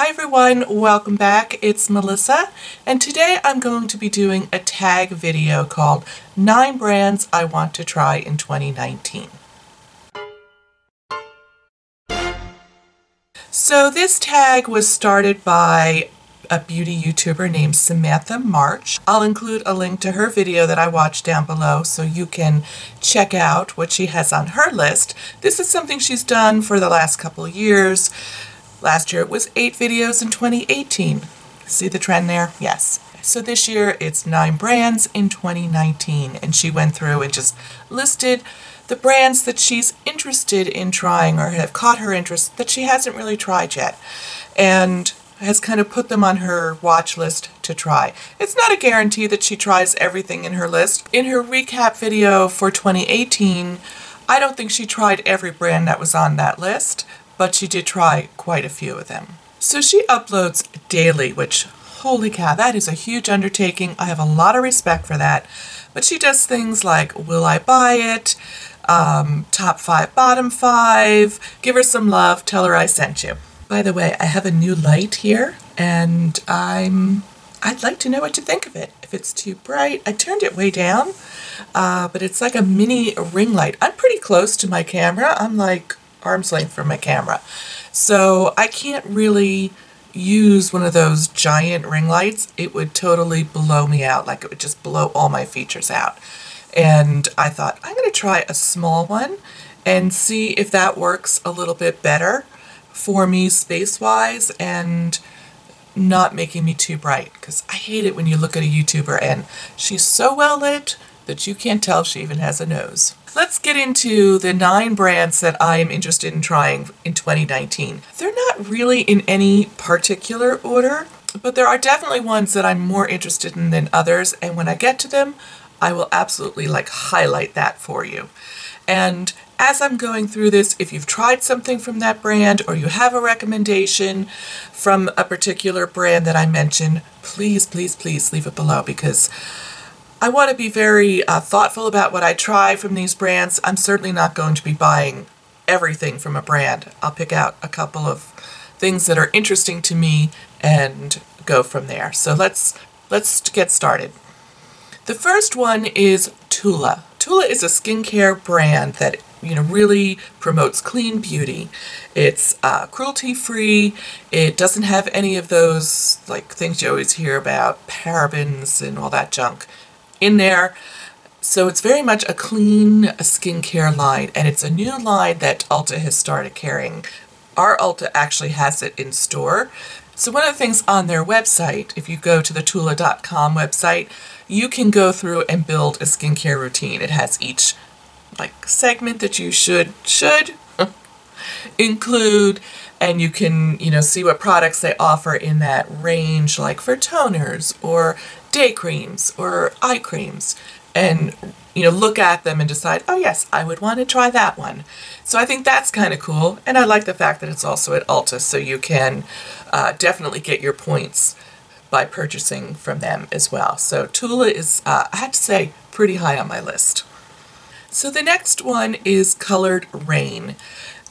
Hi everyone, welcome back. It's Melissa, and today I'm going to be doing a tag video called 9 Brands I Want to Try in 2019. So this tag was started by a beauty YouTuber named Samantha March. I'll include a link to her video that I watched down below so you can check out what she has on her list. This is something she's done for the last couple of years. Last year it was 8 videos in 2018. See the trend there? Yes. So this year it's 9 brands in 2019, and she went through and just listed the brands that she's interested in trying or have caught her interest that she hasn't really tried yet, and has kind of put them on her watch list to try. It's not a guarantee that she tries everything in her list. In her recap video for 2018, I don't think she tried every brand that was on that list, but she did try quite a few of them. So she uploads daily, which, holy cow, that is a huge undertaking. I have a lot of respect for that. But she does things like, will I buy it? Top 5, bottom 5, give her some love, tell her I sent you. By the way, I have a new light here, and I'd like to know what you think of it. If it's too bright, I turned it way down, but it's like a mini ring light. I'm pretty close to my camera. I'm like arm's length from my camera. So I can't really use one of those giant ring lights. It would totally blow me out, like it would just blow all my features out. And I thought, I'm going to try a small one and see if that works a little bit better for me space-wise and not making me too bright, because I hate it when you look at a YouTuber and she's so well lit that you can't tell if she even has a nose. Let's get into the 9 brands that I am interested in trying in 2019. They're not really in any particular order, but there are definitely ones that I'm more interested in than others, and when I get to them, I will absolutely highlight that for you. And as I'm going through this, if you've tried something from that brand or you have a recommendation from a particular brand that I mentioned, please, please, please leave it below, because I want to be very thoughtful about what I try from these brands. I'm certainly not going to be buying everything from a brand. I'll pick out a couple of things that are interesting to me and go from there. So let's get started. The first one is Tula. Tula is a skincare brand that really promotes clean beauty. It's cruelty-free. It doesn't have any of those things you always hear about, parabens and all that junk in there. So it's very much a clean skincare line, and it's a new line that Ulta has started carrying. Our Ulta actually has it in store. So one of the things on their website, if you go to the Tula.com website, you can go through and build a skincare routine. It has each segment that you should include, and you can see what products they offer in that range, like for toners or day creams or eye creams, and look at them and decide, oh yes, I would want to try that one. So I think that's kind of cool, and I like the fact that it's also at Ulta, so you can definitely get your points by purchasing from them as well. So Tula is, I have to say, pretty high on my list. So the next one is Colored Rain.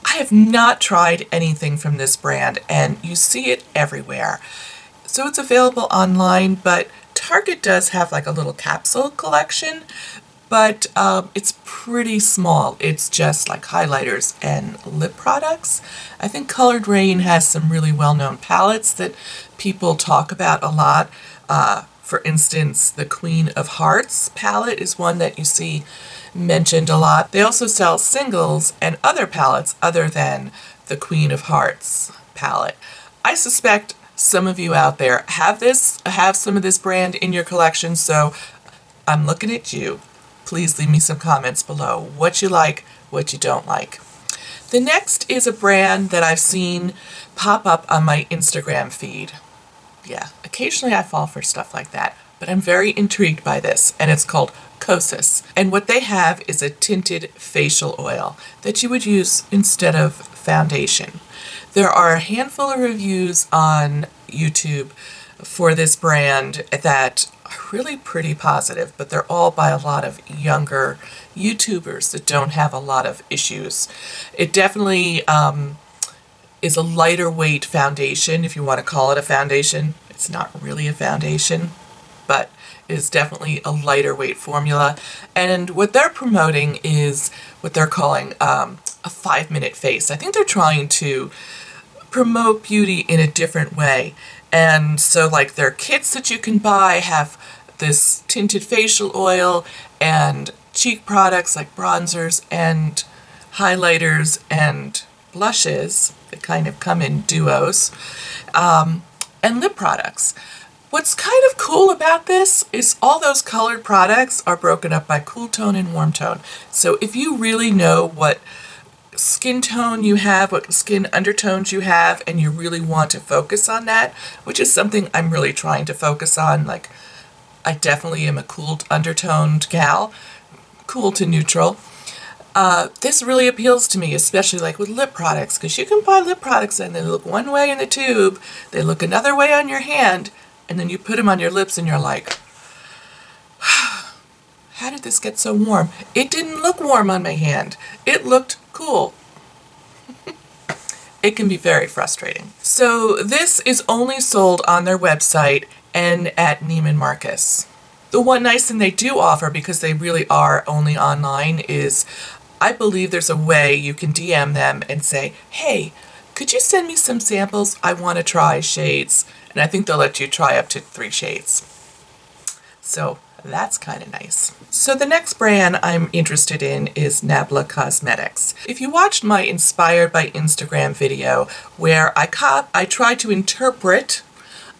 I have not tried anything from this brand, and you see it everywhere. So it's available online, but Target does have a little capsule collection, but it's pretty small. It's just highlighters and lip products. I think Colored Rain has some really well-known palettes that people talk about a lot. For instance, the Queen of Hearts palette is one that you see mentioned a lot. They also sell singles and other palettes other than the Queen of Hearts palette. I suspect some of you out there have some of this brand in your collection, so I'm looking at you. Please leave me some comments below what you like, what you don't like. The next is a brand that I've seen pop up on my Instagram feed. Yeah, occasionally I fall for stuff like that, but I'm very intrigued by this, and it's called Kosas. And what they have is a tinted facial oil that you would use instead of foundation. There are a handful of reviews on YouTube for this brand that are really pretty positive, but they're all by a lot of younger YouTubers that don't have a lot of issues. It definitely is a lighter weight foundation, if you want to call it a foundation. It's not really a foundation, but is definitely a lighter weight formula. And what they're promoting is what they're calling a 5-minute face. I think they're trying to promote beauty in a different way. And so like their kits that you can buy have this tinted facial oil and cheek products like bronzers and highlighters and blushes that kind of come in duos, and lip products. What's kind of cool about this is all those colored products are broken up by cool tone and warm tone. So if you really know what skin tone you have, what skin undertones you have, and you really want to focus on that, which is something I'm really trying to focus on. Like, I definitely am a cool undertoned gal, cool to neutral. This really appeals to me, especially like with lip products, because you can buy lip products and they look one way in the tube, they look another way on your hand, and then you put them on your lips and you're like, how did this get so warm? It didn't look warm on my hand. It looked cool. It can be very frustrating. So this is only sold on their website and at Neiman Marcus. The one nice thing they do offer, because they really are only online, is I believe there's a way you can DM them and say, hey, could you send me some samples? I want to try shades. And I think they'll let you try up to 3 shades. So that's kind of nice. So the next brand I'm interested in is Nabla Cosmetics. If you watched my Inspired by Instagram video where I tried to interpret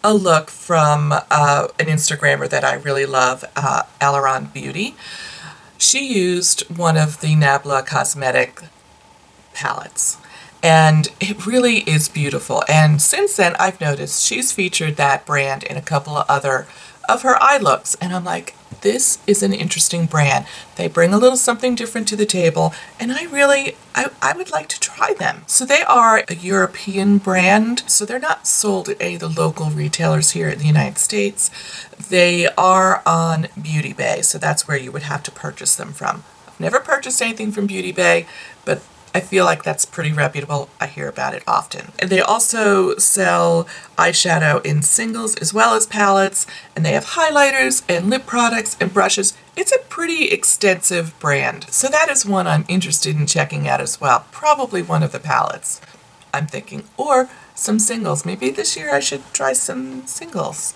a look from an Instagrammer that I really love, Alaron Beauty, she used one of the Nabla Cosmetic palettes. And it really is beautiful. And since then, I've noticed she's featured that brand in a couple of other of her eye looks. And I'm like, this is an interesting brand. They bring a little something different to the table. And I would like to try them. So they are a European brand. So they're not sold at any of the local retailers here in the United States. They are on Beauty Bay. So that's where you would have to purchase them from. I've never purchased anything from Beauty Bay, but I feel like that's pretty reputable. I hear about it often. And they also sell eyeshadow in singles as well as palettes, and they have highlighters and lip products and brushes. It's a pretty extensive brand. So that is one I'm interested in checking out as well. Probably one of the palettes, I'm thinking, or some singles. Maybe this year I should try some singles.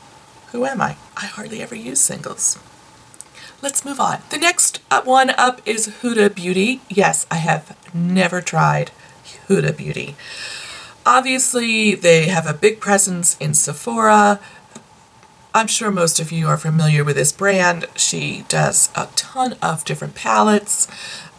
Who am I? I hardly ever use singles. Let's move on. The next one up is Huda Beauty. Yes, I have never tried Huda Beauty. Obviously, they have a big presence in Sephora. I'm sure most of you are familiar with this brand. She does a ton of different palettes.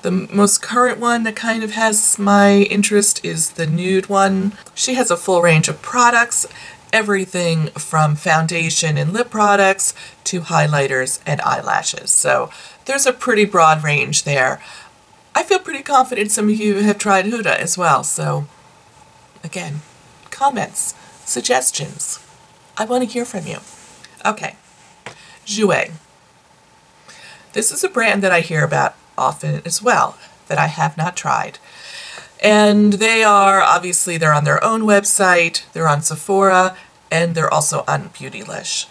The most current one that kind of has my interest is the nude one. She has a full range of products, everything from foundation and lip products to highlighters and eyelashes. So there's a pretty broad range there. I feel pretty confident some of you have tried Huda as well. So again, comments, suggestions. I want to hear from you. Okay, Jouer. This is a brand that I hear about often as well, that I have not tried. And they are, obviously, they're on their own website, they're on Sephora, and they're also on Beautylish.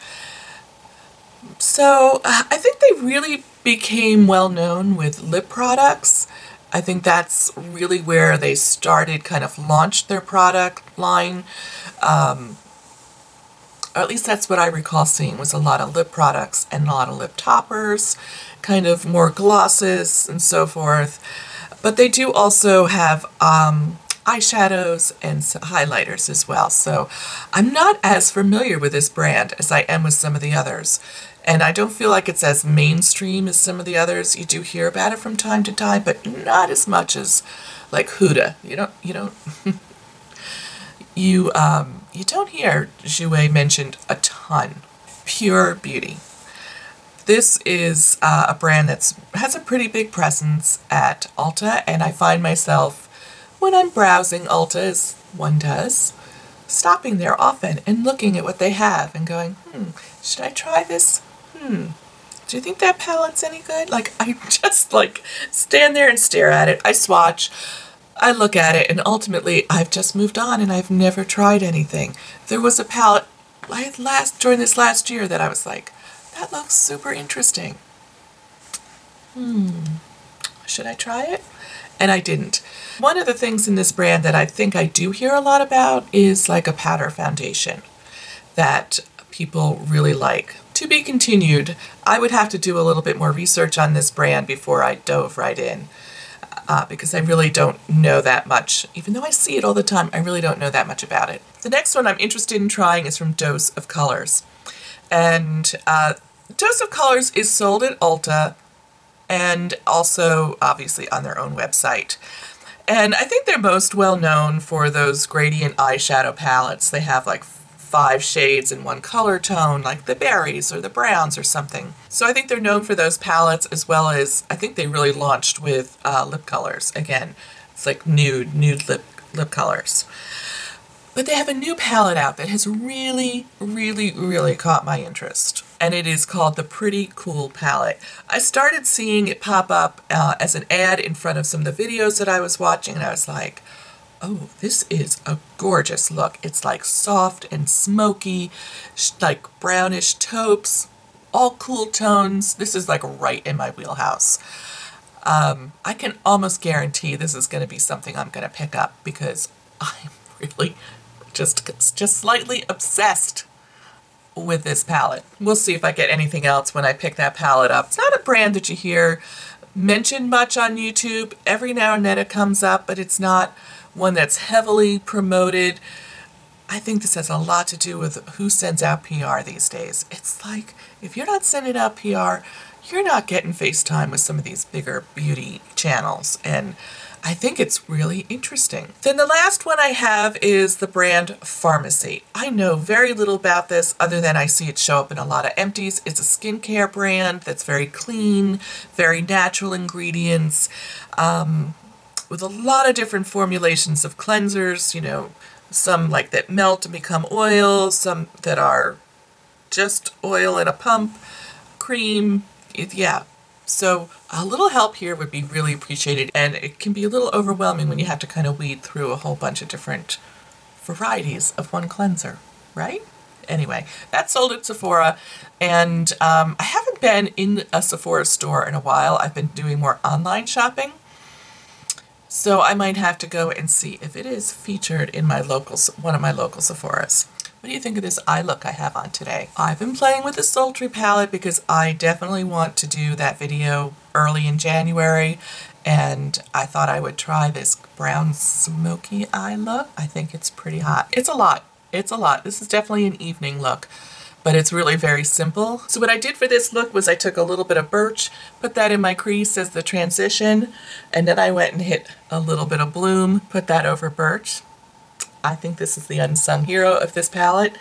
So I think they really became well known with lip products. I think that's really where they started, kind of launched their product line. Or at least that's what I recall seeing, was a lot of lip products and a lot of lip toppers, kind of more glosses and so forth. But they do also have eyeshadows and highlighters as well. So I'm not as familiar with this brand as I am with some of the others. And I don't feel like it's as mainstream as some of the others. You do hear about it from time to time, but not as much as like Huda. You don't hear Jouer mentioned a ton. Pure Beauty. This is a brand that has a pretty big presence at Ulta, and I find myself, when I'm browsing Ulta, as one does, stopping there often and looking at what they have and going, should I try this? Do you think that palette's any good? Like, I just like stand there and stare at it. I swatch. I look at it and ultimately I've just moved on and I've never tried anything. There was a palette during this last year that I was like, that looks super interesting. Should I try it? And I didn't. One of the things in this brand that I think I do hear a lot about is like a powder foundation that people really like. To be continued. I would have to do a little bit more research on this brand before I dove right in because I really don't know that much. Even though I see it all the time, I really don't know that much about it. The next one I'm interested in trying is from Dose of Colors. And Dose of Colors is sold at Ulta and also obviously on their own website. And I think they're most well known for those gradient eyeshadow palettes. They have like 5 shades in one color tone, like the berries or the browns or something. So I think they're known for those palettes, as well as I think they really launched with lip colors. Again, it's like nude lip colors. But they have a new palette out that has really caught my interest. And it is called the Pretty Cool Palette. I started seeing it pop up as an ad in front of some of the videos that I was watching, and I was like, oh, this is a gorgeous look. It's like soft and smoky, like brownish taupes, all cool tones. This is like right in my wheelhouse. I can almost guarantee this is going to be something I'm going to pick up because I'm really just slightly obsessed with this palette. We'll see if I get anything else when I pick that palette up. It's not a brand that you hear mentioned much on YouTube. Every now and then it comes up, but it's not one that's heavily promoted. I think this has a lot to do with who sends out PR these days. It's like, if you're not sending out PR, you're not getting FaceTime with some of these bigger beauty channels. And I think it's really interesting. Then the last one I have is the brand Pharmacy. I know very little about this other than I see it show up in a lot of empties. It's a skincare brand that's very clean, very natural ingredients, with a lot of different formulations of cleansers, you know, some like that melt and become oil, some that are just oil in a pump, cream, yeah. So a little help here would be really appreciated, and it can be a little overwhelming when you have to kind of weed through a whole bunch of different varieties of one cleanser, right? Anyway, that's sold at Sephora, and I haven't been in a Sephora store in a while. I've been doing more online shopping, so I might have to go and see if it is featured in my one of my local Sephoras. What do you think of this eye look I have on today? I've been playing with the Sultry palette because I definitely want to do that video early in January, and I thought I would try this brown smoky eye look. I think it's pretty hot. It's a lot. It's a lot. This is definitely an evening look, but it's really very simple. So what I did for this look was I took a little bit of Birch, put that in my crease as the transition, and then I went and hit a little bit of Bloom, put that over Birch. I think this is the unsung hero of this palette.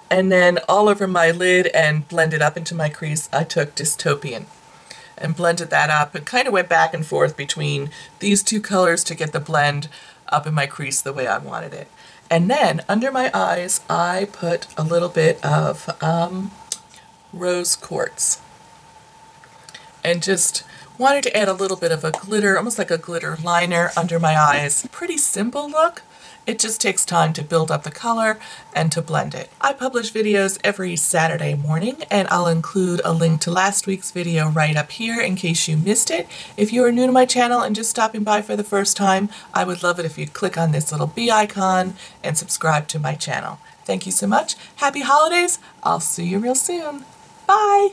And then all over my lid and blended up into my crease, I took Dystopian and blended that up and kind of went back and forth between these two colors to get the blend up in my crease the way I wanted it. And then under my eyes, I put a little bit of Rose Quartz and just wanted to add a little bit of a glitter, almost like a glitter liner under my eyes. Pretty simple look. It just takes time to build up the color and to blend it. I publish videos every Saturday morning, and I'll include a link to last week's video right up here in case you missed it. If you are new to my channel and just stopping by for the first time, I would love it if you'd click on this little bee icon and subscribe to my channel. Thank you so much. Happy holidays. I'll see you real soon. Bye.